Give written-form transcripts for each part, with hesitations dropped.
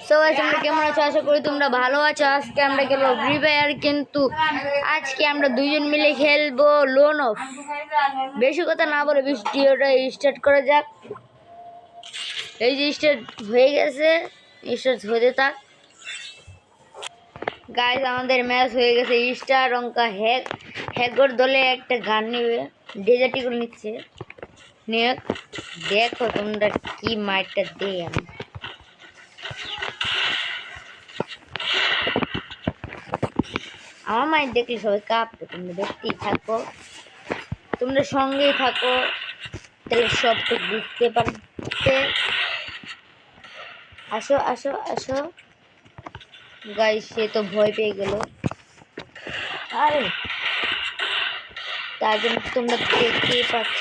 সবাই তোমরা কেমন আছো? আশা করি তোমরা ভালো আছো। আজকে আমরা খেলবো ফ্রি ফায়ার, কিন্তু আজকে আমরা দুইজন মিলে খেলবো লোন অফ। বেশি কথা না বলে ভিডিওটা স্টার্ট করা যাক। এই যে স্টার্ট হয়ে গেছে, স্টার্ট হতে থাক। গাইস আমাদের ম্যাচ হয়ে গেছে। স্টার অঙ্কা হ্যাগর দলে একটা গান নেবে, ডেজার্টিগুলো নিচ্ছে। নিয়ে দেখো তোমরা কি মাইটটা দেই আমি। আমার মায়ের দেখলে সবাই কাঁপবে। তোমরা দেখতেই থাকো, তোমরা সঙ্গেই থাকো, তাহলে সব তো বুঝতে পারতে। আসো আসো আসো গাইস, সে তো ভয় পেয়ে গেল। আরে তার জন্য তোমরা দেখতেই পাচ্ছ,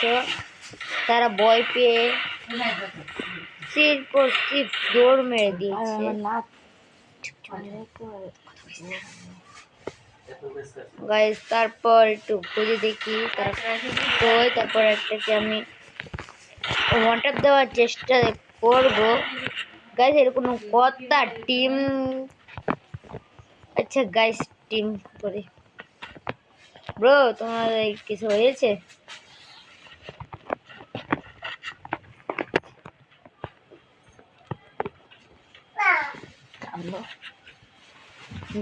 তারা ভয় পেয়ে সির দৌড় মেরে দিয়েছে। গাইস তারপর একটু খুঁজে দেখি তারা কই, তারপর একটাকে আমি ওয়ান ট্যাপ দেওয়ার চেষ্টা করব। গাইস এরকম কথা টিম, আচ্ছা গাইস টিম করে ব্রো, তোমার কিছু হয়েছে?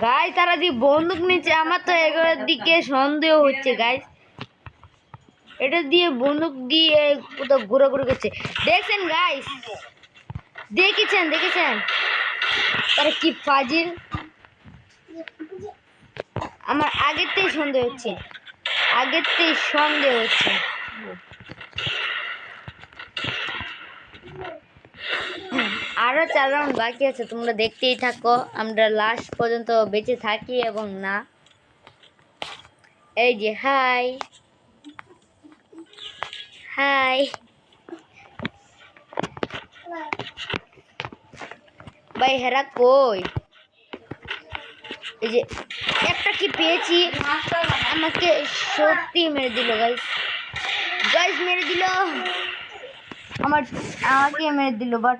গাইস তারা দিয়ে বন্দুক নিচ্ছে, আমার তো এগুলোর দিকে সন্দেহ হচ্ছে। গাইস এটা দিয়ে বন্দুক দিয়ে কোথাও ঘোরাঘুরি করছে, দেখছেন গাইস? দেখেছেন তারা কি ফাজিল। আমার আগেরতেই সন্দেহ হচ্ছে। আরো 4 রাউন্ড বাকি আছে, তোমরা দেখতেই থাকো। আমরা লাস্ট পর্যন্ত বেঁচে থাকি এবং না। এই যে হাই ভাই, হেরা কই? এই যে একটা কি পেয়েছি, আমাকে সত্যি মেরে দিল। গাইস মেরে দিল, আমাকে মেরে দিল, বাট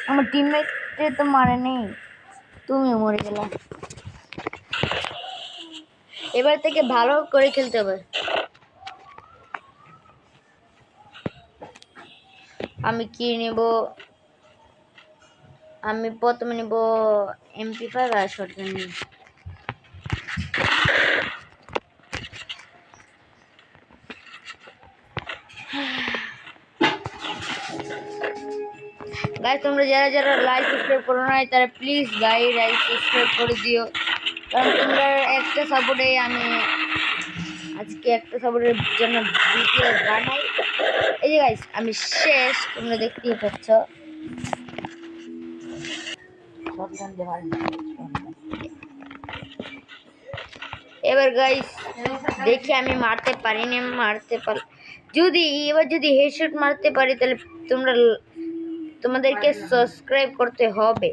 আমার টিমমেটে তো মারে নেই। তুমি মরে গেলে। এবার থেকে ভালো করে খেলতে হবে। আমি কি নেব? আমি প্রথমে নেব MP5 আর শটগান নিব। গাইস তোমরা যারা লাইক সাবস্ক্রাইব করো না, তারা প্লিজ লাইক সাবস্ক্রাইব করে দিও, কারণ তোমরা একটা সাপোর্টে আমি আজকে একটা সাপোর্টের জন্য ভিডিও বানাই। এই যে গাইস আমি শেষ, তোমরা দেখতেই পাচ্ছ। এবার গাইস দেখি আমি মারতে পারি না, যদি হেডশট মারতে পারি, তাহলে তোমাদেরকে সাবস্ক্রাইব করতে হবে।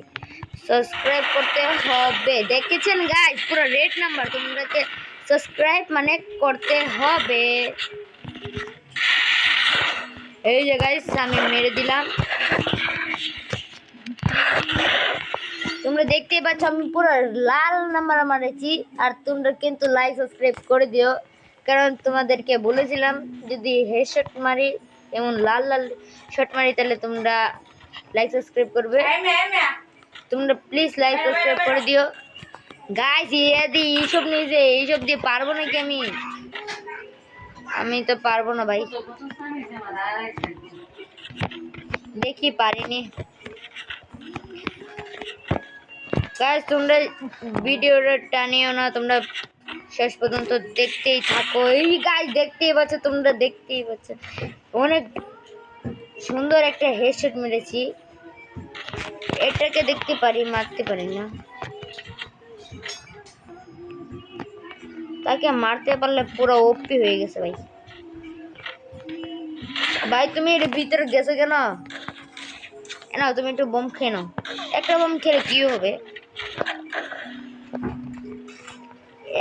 দেখেছেন গাইস, পুরো রেড নাম্বার। তোমাদেরকে সাবস্ক্রাইব মানে করতে হবে। এই যে গাইস আমি মেরে দিলাম, তোমরা দেখতেই পাচ্ছ আমি পুরো লাল নাম্বার মারেছি। আর তোমরা কিন্তু লাইক সাবস্ক্রাইব করে দিও, কারণ তোমাদেরকে বলেছিলাম যদি হেডশট মারি, এমন লাল শট মারি, তাহলে তোমরা লাইক সাবস্ক্রাইব করবে। তোমরা প্লিজ লাইক সাবস্ক্রাইব করে দিও গাইস। এইসব দিয়ে পারবো নাকি আমি তো পারবো না ভাই, দেখি পারিনি। গাইস তোমরা ভিডিওটা টানিও না, তোমরা শেষ পর্যন্ত দেখতেই থাকো। এই গাইস দেখতেই পাচ্ছ অনেক সুন্দর একটা হেডশট মেরেছি। এটাকে দেখতে পারি, মারতে পারি না। তাকে মারতে পারলে পুরো ওপি হয়ে গেছে ভাই তুমি এর ভিতরে গেছো কেন? না তুমি একটু বোম খেয়ে নাও। একটা বোম খেলে কি হবে?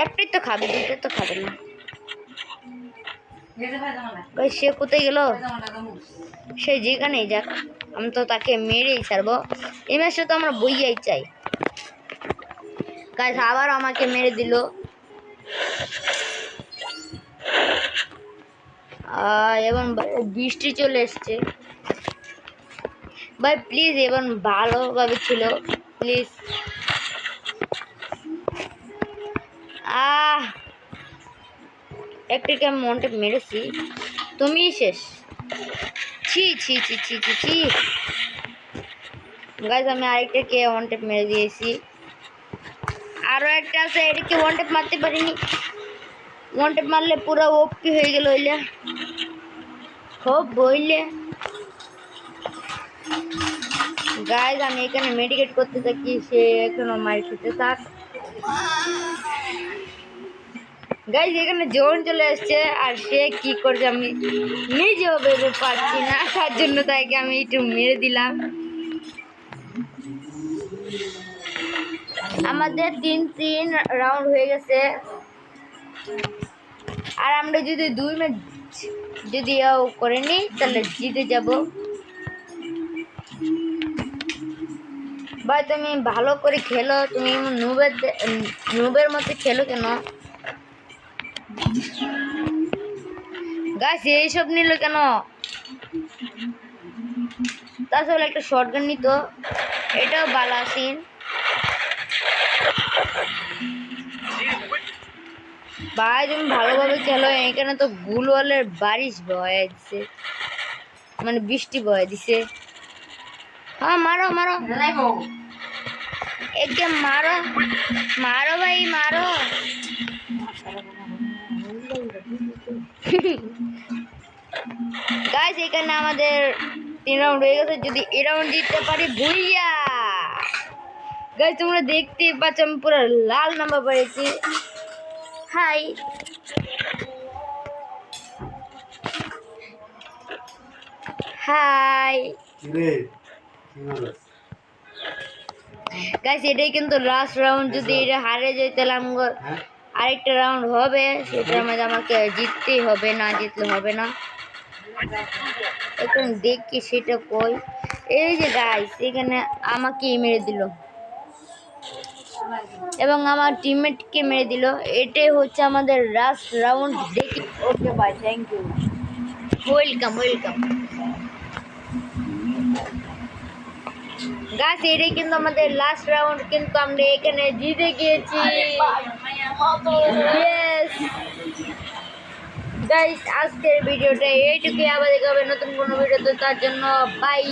একটাই তো খাবে, দুটো তো খাবে না। ভাই সে কোথায় গেল? সে যেখানেই যাক। আমি তো তাকে মেরেই ছাড়বো। এই ম্যাচটা তো আমরা বইয়াই চাই। গাইস আবার আমাকে মেরে দিল। এবং বৃষ্টি চলে এসছে ভাই, প্লিজ এবং ভালোভাবে ছিল প্লিজ। একটাকে আমি মনটা মেরেছি, তুমি শেষ। ছি ছি ছি ছি ছি ছি গাইস, আমি আরেকটাকে ওয়ান টেপ মেরে দিয়েছি। আরো একটা আছে, এটাকে ওয়ান টেপ মারতে পারিনি। ওয়ান টেপ মারলে পুরো ওপি হয়ে গেল হইলে খুব বইলে। গাইস আমি এখানে মেডিকেট করতে থাকি, সে এখনো মার খেতে থাক। গাইস এখানে জোন চলে আসছে, আর সে কি করছে আমি নিজেও ভেবে পাচ্ছি না, তার জন্য তাকে আমি একটু মেরে দিলাম। আমাদের 3-3 রাউন্ড হয়ে গেছে, আর আমরা যদি 2 ম্যাচ যদি করে নিই তাহলে জিতে যাব। ভাই তুমি ভালো করে খেলো, তুমি নুবের মধ্যে খেলো কেন? গাছ এইসব নিল কেন? তাছাড়া একটা শর্টগান নিত, এটাও বালাসিন। ভাই তুমি ভালোভাবে খেলো, এখানে তো গুলওয়ালের বারিশ বয়ে দিছে, মানে বৃষ্টি বয়ে দিছে। হ্যাঁ মারো মারো, একদম মারো মারো ভাই মারো। গাইস এখানে আমাদের 3 রাউন্ড হয়ে গেছে, যদি এই রাউন্ড জিততে পারি ভুইয়া। গাইস তোমরা দেখতে পাচ্ছ আমি পুরো লাল নাম্বার পেয়েছি। হাই হাই গাইস, এটাই কিন্তু লাস্ট রাউন্ড। যদি এটা হারে যায় তাহলে আমার আরেকটা রাউন্ড হবে, সেটার মধ্যে আমাকে জিততেই হবে, না জিতলে হবে না। এখন দেখি সেটা কই। এই যে গাইস এখানে আমাকে মেরে দিল এবং আমার টিমমেটকে মেরে দিল। এটাই হচ্ছে আমাদের লাস্ট রাউন্ড। দেখি। ওকে ভাই, thank you, welcome welcome. Guys এটাই কিন্তু আমাদের লাস্ট রাউন্ড, কিন্তু আমরা এখানে জিতে গিয়েছি। ইয়েস গাইস, আজকের ভিডিওটা এইটুকুই। আবার দেখা হবে নতুন কোনো ভিডিওতে, তার জন্য বাই।